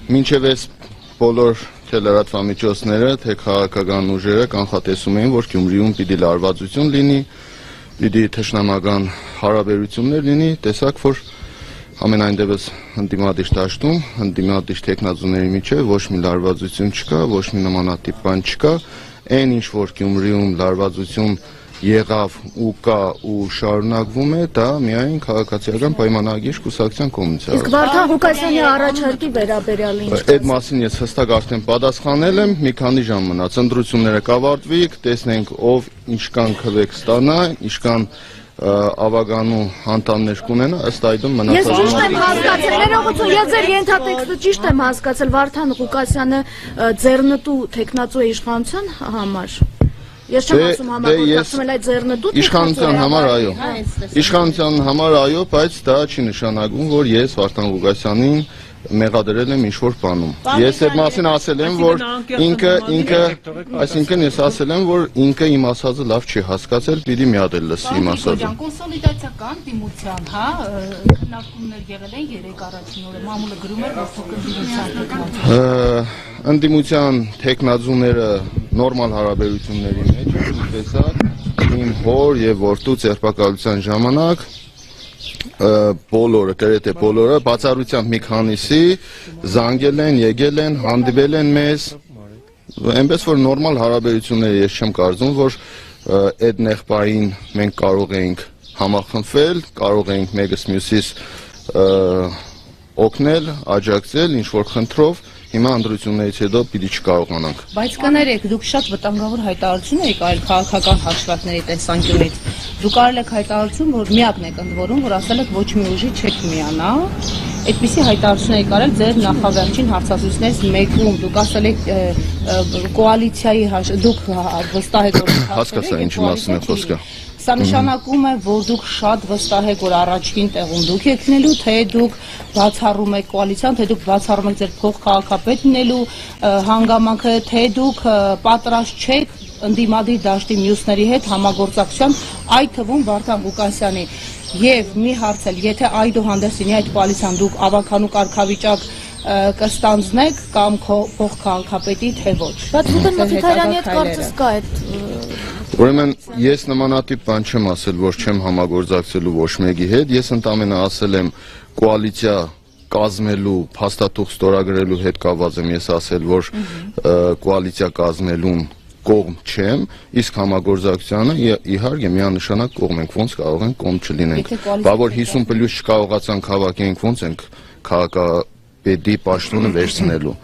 Մինչև այս բոլոր թե լրատվամիջոցները, թե քաղաքական ուժերը կանխատեսում էին, որ Գյումրիում պիտի լարվածություն լինի, պիտի թշնամական հարաբերություններ լինի, տեսակ, որ ամենայն դեպս ընդդիմադիր դաշտում, ընդդիմադիր տեխնազուների միջև ոչ մի լարվածություն չկա, ոչ մի նմանատիպ բան չկա, այն ինչ որ Գյումրիում լարվածություն եղավ ու կա ու շարունակվում է, դա միայն քաղաքացիական պայմանագիր կուսակցության կողմից է։ Իսկ Վարդան Ղուկասյանի առաջարկի վերաբերյալ ինչ։ Այդ մասին ես հստակ արդեն պատասխանել եմ, մի քանի ժամ մնաց, ընտրությունները կավարտվի, տեսնենք ով ինչքան քվեկ ստանա, ինչքան ավագանու անդամներ կունենա, ըստ այդմ մնացած։ Ես ճիշտ եմ հասկացել, ներողություն, ես ձեր ենթատեքստը ճիշտ եմ հասկացել, Վարդան Ղուկասյանը ձեռնտու տեխնացու է իշխանության համար։ Ես չեմ ասում համագործակցում էլ այդ ձեռնտու իշխանության համար այո։ Իշխանության համար այո, բայց դա չի նշանակում, որ ես Վարդան Ղուկասյանին մեղադրել եմ ինչ-որ բանում։ Ես այդ մասին ասել եմ, որ այսինքն ես ասել եմ, որ ինքը իմ ասածը լավ չի հասկացել, պիտի մի հատ էլ լսի իմ ասածը։ Կոնսոլիդացիա կան դիմության, հա, քննարկումներ եղել են 3 առաջին օրը, մամուլը գրում էր, որ ընդդիմության տեխնազուները նորմալ հարաբերությունների մեջ են, տեսակ իմ հոր եւ որդու ձերբակալության ժամանակ բոլորը, գրեթե բոլորը, բացառությամբ մի քանիսի զանգել են, եկել են, հանդիպել են մեզ, այնպես որ նորմալ հարաբերությունները ես չեմ կարծում, որ այդ նեղբային մենք կարող էինք համախմբվել, կարող էինք մեկս մյուսից օգնել, աջակցել, ինչ-որ խնդրով, հիմա ընտրություններից հետո պիտի չկարողանանք։ Բայց կներեք, դուք շատ վտանգավոր հայտարարություն եք արել քաղաքական հաշվարկների տեսանկյունից։ Դուք արել եք հայտարարություն, որ միակն եք ընդ որում, որ ասել եք ոչ մի ուժի չեք միանա։ Այդպիսի հայտարարություն եք արել ձեր նախավերջին հարցազրույցներից մեկում։ Դուք ասել եք կոալիցիայի դուք վստահ եք, որ հասկացա ինչ մասին է խոսքը։ Սա նշանակում է, որ դուք շատ վստահ եք, որ առաջին տեղում դուք եք լինելու, թե դուք բացառում եք կոալիցիան, թե դուք բացառում եք ձեր փոխքաղաքապետ լինելու հանգամանքը, թե դուք պատրաստ չեք ընդդիմադիր դաշտի մյուսների հետ համագործակցության, այդ թվում Վարդան Ղուկասյանի։ Եվ մի հարց էլ, եթե այդուհանդերձ լինի այդ կոալիցիան, դուք ավականու կարգավիճակ կստանձնեք կամ փոխքաղաքապետի, թե ոչ։ Բայց Վուդեն Մխիթարյանի հետ կարծես կա այդ։ Ուրեմն ես նմանատիպ բան չեմ ասել, որ չեմ համագործակցելու ոչ մեկի հետ, ես ընդամենը ասել եմ կոալիցիա կազմելու, փաստաթուղթ ստորագրելու հետ կապված եմ ես ասել, որ կոալիցիա կազմելուն կողմ չեմ, իսկ համագործակցությանը իհարկե միանշանակ կողմ ենք, ոնց կարող ենք կողմ չլինենք։ Բա որ 50+ չկարողացանք հավաքենք, ոնց ենք քաղաքապետի պաշտոնը վերցնելու։